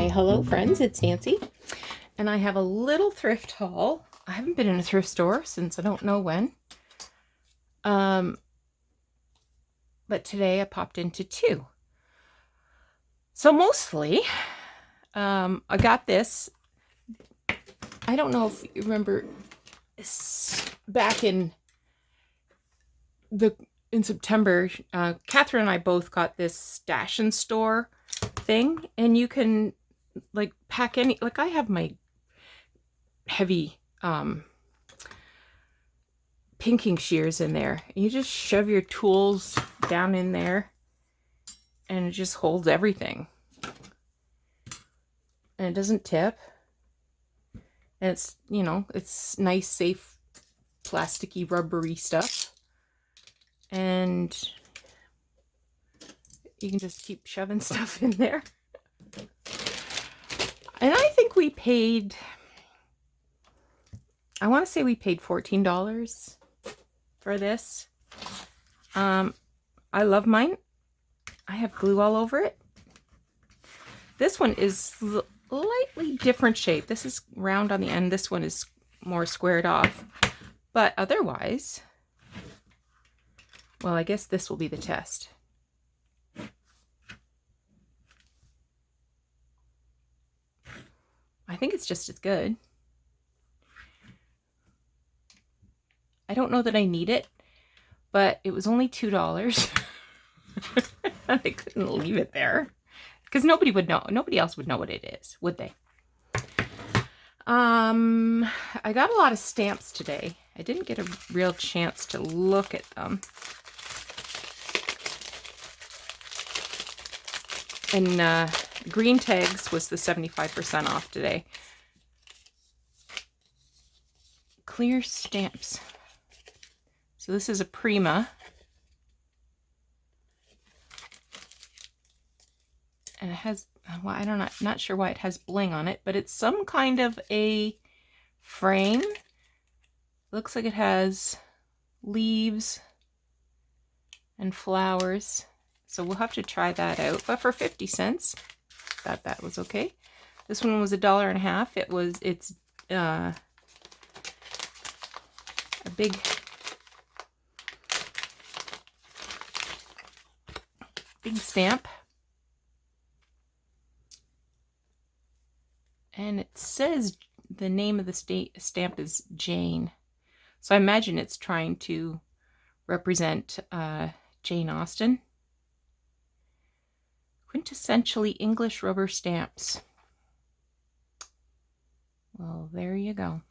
Why, hello friends, it's Nancy, and I have a little thrift haul. I haven't been in a thrift store since I don't know when. But today I popped into two. So mostly, I got this. I don't know if you remember, back in September, Catherine and I both got this stash and store thing, and you can like pack any, like I have my heavy pinking shears in there. You just shove your tools down in there and it just holds everything. And it doesn't tip. And it's, you know, it's nice, safe, plasticky, rubbery stuff. And you can just keep shoving stuff in there. And I think we paid, I want to say we paid $14 for this. I love mine. I have glue all over it. This one is slightly different shape. This is round on the end. This one is more squared off. But otherwise, well, I guess this will be the test. I think it's just as good. I don't know that I need it, but it was only $2. I couldn't leave it there because nobody would know. Nobody else would know what it is, would they? I got a lot of stamps today. I didn't get a real chance to look at them. And green tags was the 75% off today. Clear stamps. So this is a Prima. And it has, well, I don't know, not sure why it has bling on it, but it's some kind of a frame. Looks like it has leaves and flowers. So we'll have to try that out. But for 50 cents, thought that was okay. This one was $1.50. It's a big stamp. And it says the name of the stamp is Jane. So I imagine it's trying to represent Jane Austen. Quintessentially English rubber stamps. Well, there you go.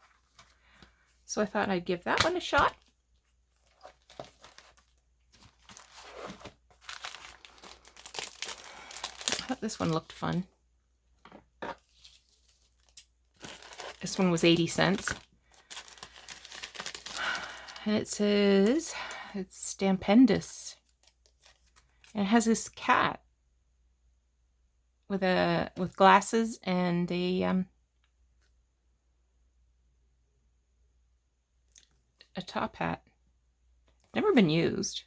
So I thought I'd give that one a shot. I thought this one looked fun. This one was 80 cents. And it says it's Stampendous. And it has this cat with glasses and a top hat. Never been used.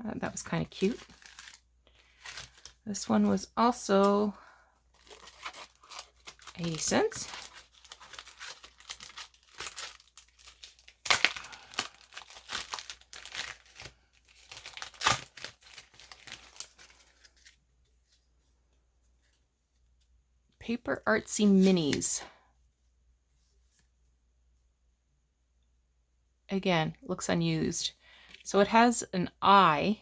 That was kind of cute. This one was also 80 cents. Paper Artsy Minis. Again, looks unused. So it has an eye.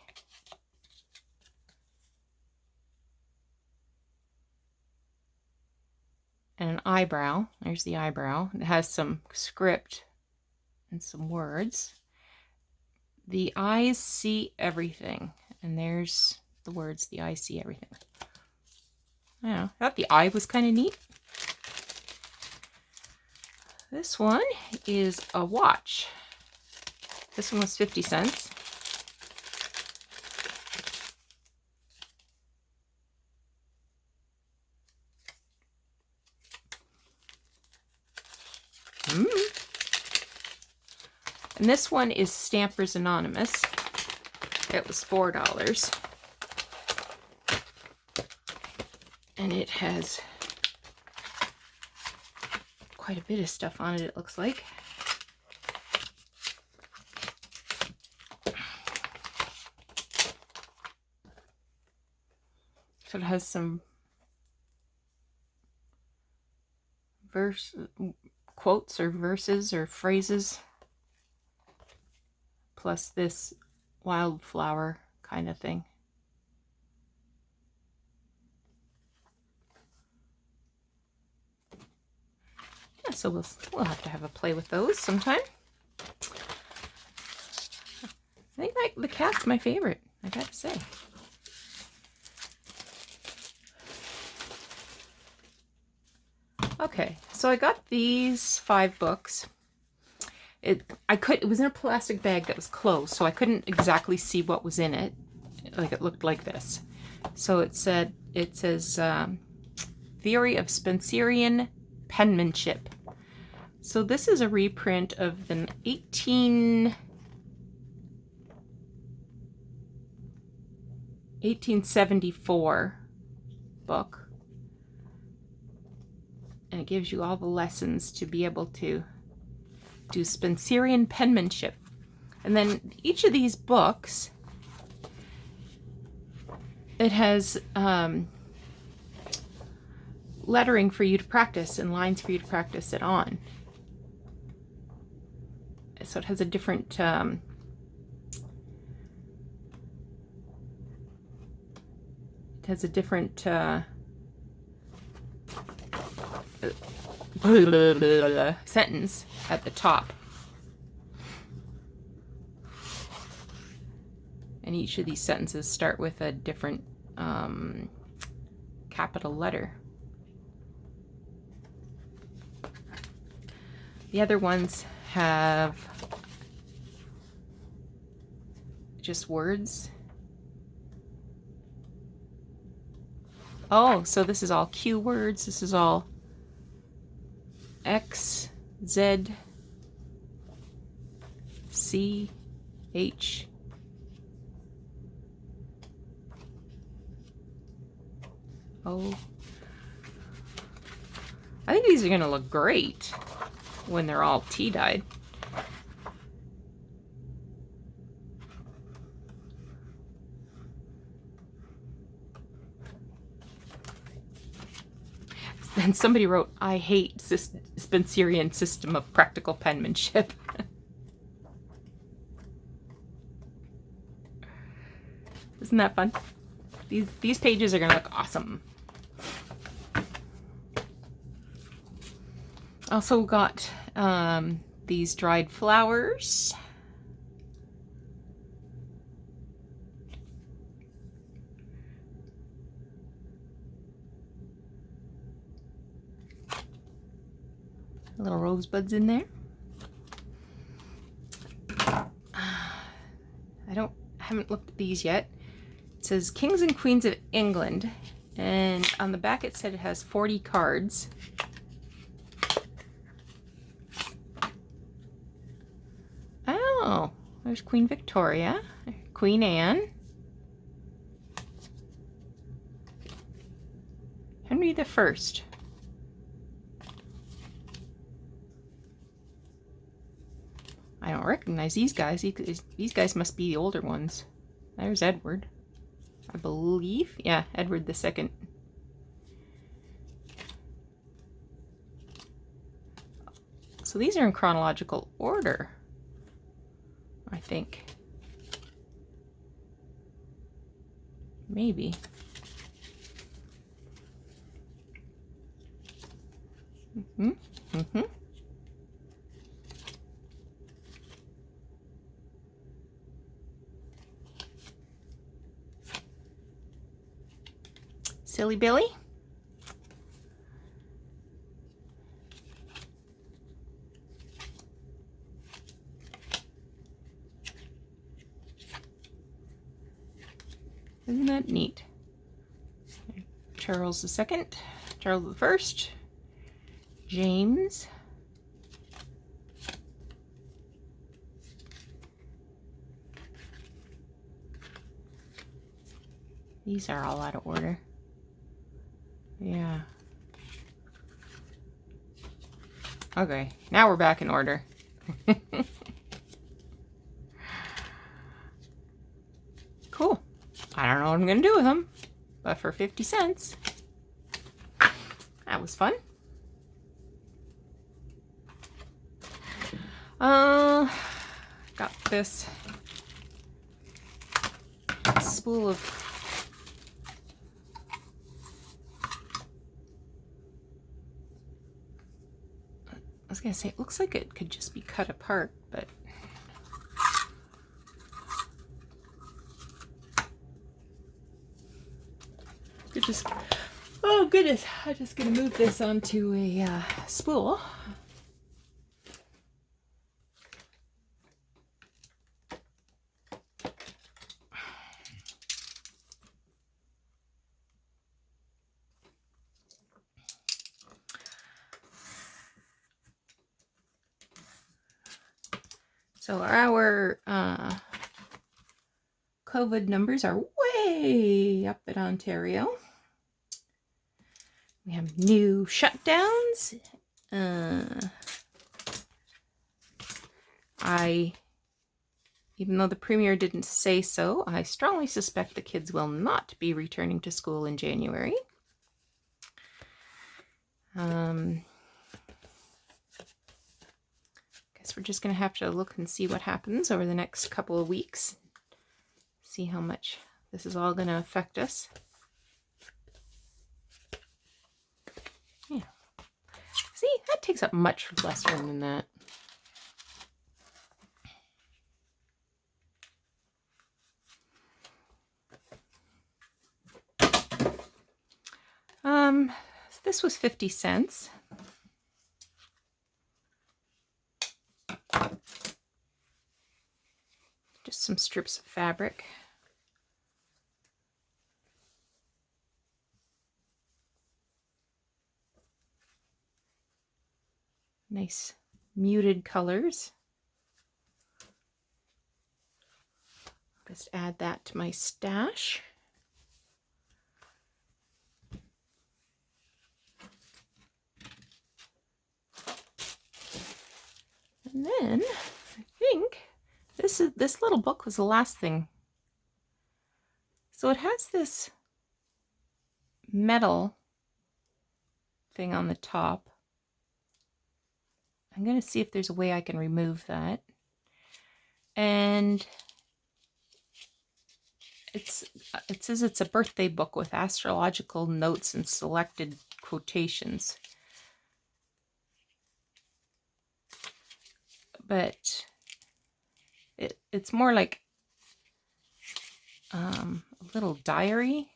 And an eyebrow. There's the eyebrow. It has some script and some words. The eyes see everything. And there's the words. The eyes see everything. I don't know. I thought the eye was kind of neat. This one is a watch. This one was 50 cents. And this one is Stampers Anonymous. It was $4. And it has quite a bit of stuff on it, it looks like. So it has some quotes or verses or phrases, plus this wildflower kind of thing. Yeah, so we'll have to have a play with those sometime. I think the cat's my favorite, I gotta say. Okay, so I got these 5 books. It was in a plastic bag that was closed, so I couldn't exactly see what was in it. Like, it looked like this. So it says Theory of Spencerian Penmanship. So this is a reprint of the 1874 book. And it gives you all the lessons to be able to do Spencerian penmanship. And then each of these books, it has lettering for you to practice and lines for you to practice it on. So it has a different sentence at the top. And each of these sentences start with a different capital letter. The other ones have just words. Oh, so this is all Q words. This is all X, Z, C, H, O. I think these are going to look great when they're all tea-dyed. Then somebody wrote, I hate Spencerian system of practical penmanship. Isn't that fun? These pages are going to look awesome. Also got these dried flowers. Little rosebuds in there. I haven't looked at these yet. It says Kings and Queens of England, and on the back it said it has 40 cards. Oh, there's Queen Victoria, Queen Anne, Henry the First. I don't recognize these guys. These guys must be the older ones. There's Edward, I believe. Yeah, Edward II. So these are in chronological order, I think. Maybe. Silly Billy. Isn't that neat? Charles II, Charles I, James, these are all out of order. Yeah. Okay, now we're back in order. Cool. I don't know what I'm gonna do with them, but for 50 cents, that was fun. Got this spool of I was gonna say, it looks like it could just be cut apart, but it just, oh goodness, I'm just gonna move this onto a spool. So our COVID numbers are way up in Ontario. We have new shutdowns. Even though the Premier didn't say so, I strongly suspect the kids will not be returning to school in January. Guess we're just going to have to look and see what happens over the next couple of weeks. See how much this is all going to affect us. Yeah. See, that takes up much less room than that. This was 50 cents. Just some strips of fabric. Nice muted colors. Just add that to my stash. And then I think this little book was the last thing. So it has this metal thing on the top. I'm going to see if there's a way I can remove that. And it says it's a birthday book with astrological notes and selected quotations. But it's more like a little diary.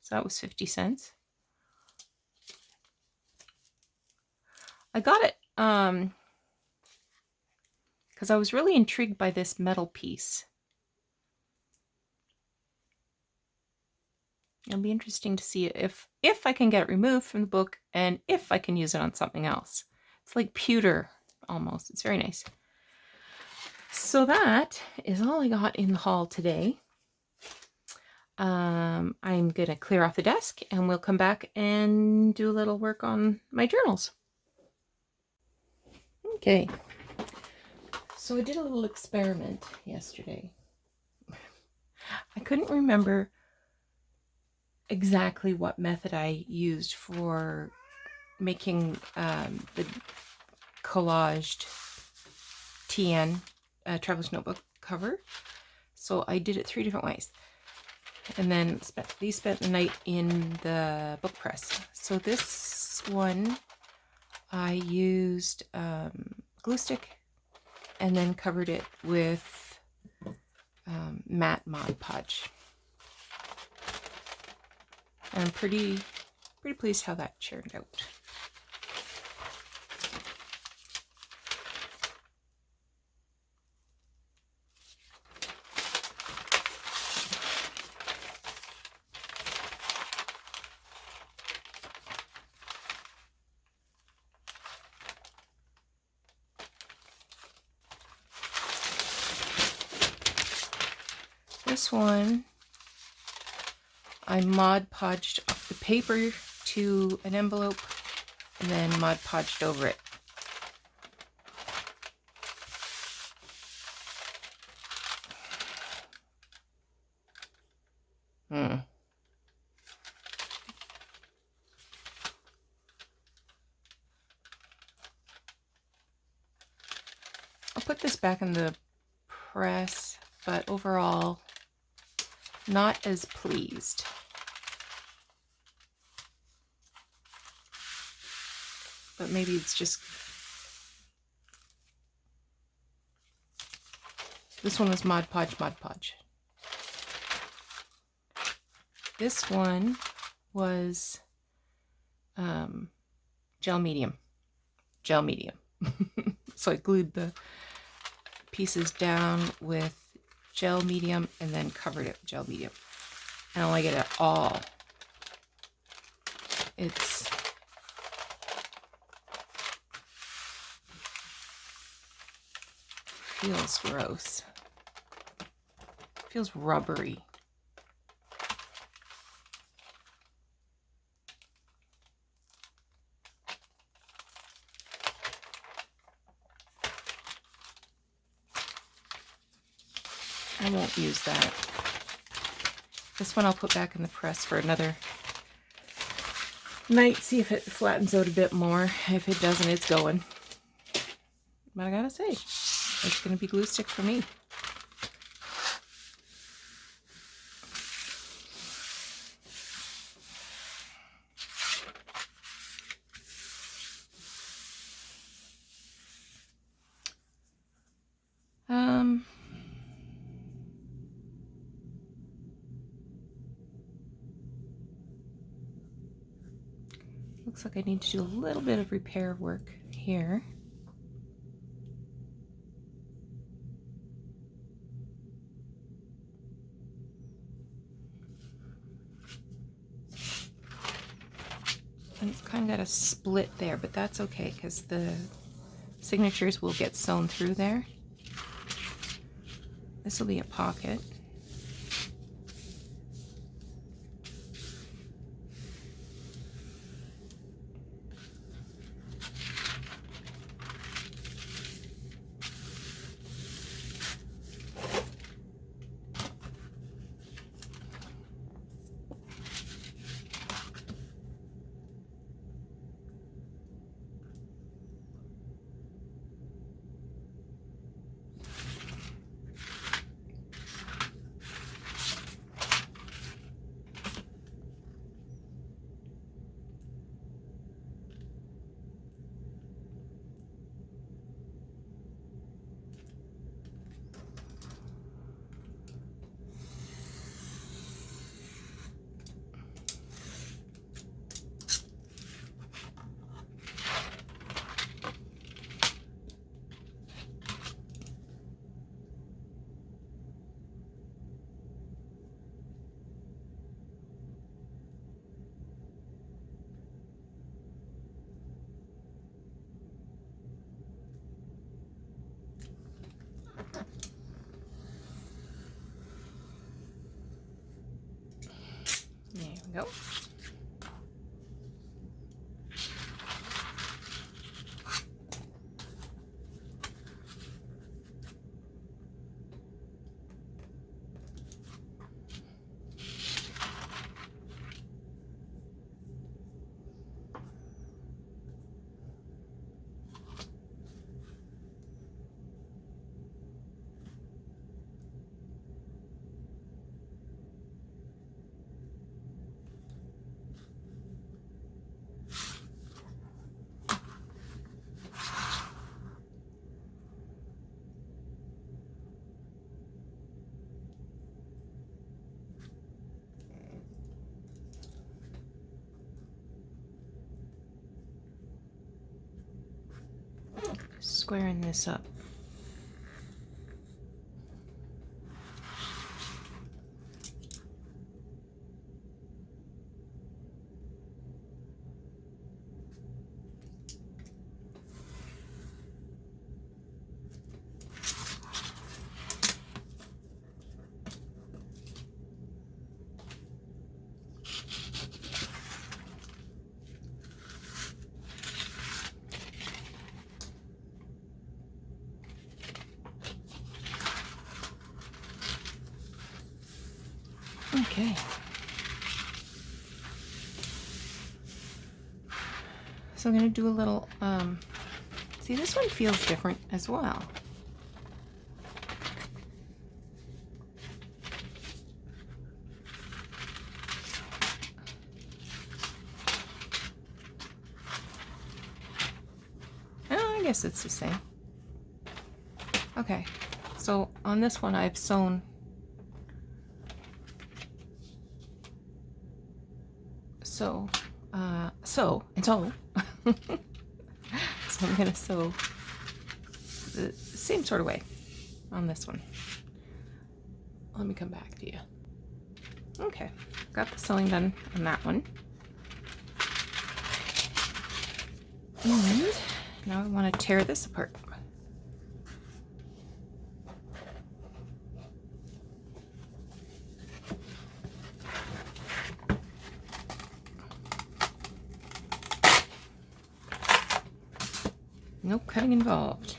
So that was 50 cents. I got it because I was really intrigued by this metal piece. It'll be interesting to see if I can get it removed from the book and if I can use it on something else. It's like pewter almost. It's very nice. So that is all I got in the haul today. I'm going to clear off the desk and we'll come back and do a little work on my journals. Okay. So I did a little experiment yesterday. I couldn't remember exactly what method I used for making the collaged TN Traveler's Notebook cover. So I did it 3 different ways. And then spent the night in the book press. So this one I used glue stick and then covered it with matte Mod Podge. And I'm pretty pleased how that turned out. This one, I Mod Podged off the paper to an envelope and then Mod Podged over it. I'll put this back in the press, but overall, not as pleased. But maybe it's just... This one was Mod Podge, Mod Podge. This one was gel medium. Gel medium. So I glued the pieces down with gel medium and then covered it with gel medium. I don't like it at all. It's feels gross. Feels rubbery. I won't use that. This one I'll put back in the press for another night, see if it flattens out a bit more. If it doesn't, it's going. But I gotta say, it's gonna be glue stick for me. Looks like I need to do a little bit of repair work here. And it's kind of got a split there, but that's okay because the signatures will get sewn through there. This will be a pocket. There we go. Squaring this up. Okay. So I'm going to do a little, see, this one feels different as well. Oh, I guess it's the same. Okay, so on this one I've sewn so so I'm gonna sew the same sort of way on this one. Let me come back to you. Okay, got the sewing done on that one. And now I want to tear this apart. No cutting involved.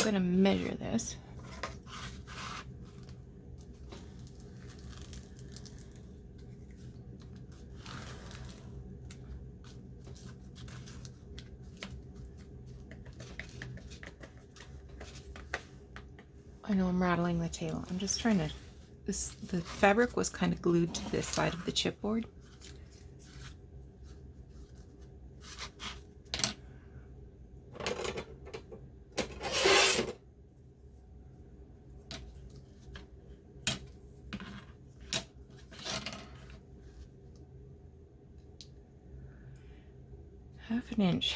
I'm going to measure this. I know I'm rattling the table. I'm just trying to, the fabric was kind of glued to this side of the chipboard. Half an inch.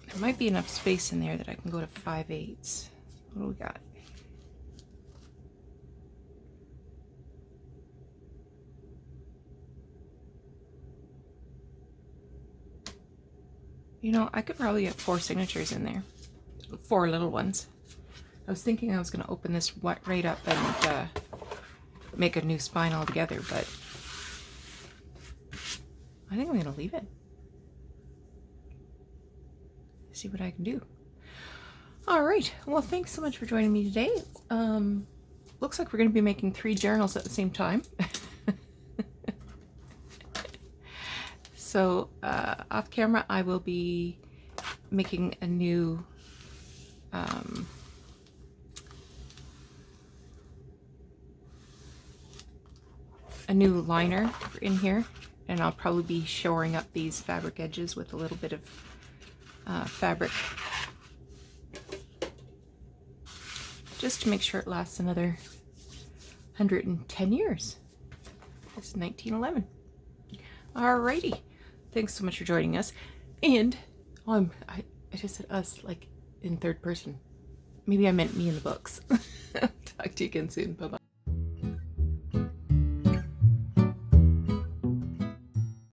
There might be enough space in there that I can go to 5/8. What do we got? You know, I could probably get 4 signatures in there. 4 little ones. I was thinking I was going to open this right up and make a new spine altogether, but I think I'm going to leave it. See what I can do. All right. Well, thanks so much for joining me today. Looks like we're going to be making 3 journals at the same time. So off camera, I will be making a new liner in here, and I'll probably be shoring up these fabric edges with a little bit of fabric just to make sure it lasts another 110 years. It's 1911. Alrighty, thanks so much for joining us. And I just said us like in third person. Maybe I meant me in the books. Talk to you again soon. Bye bye.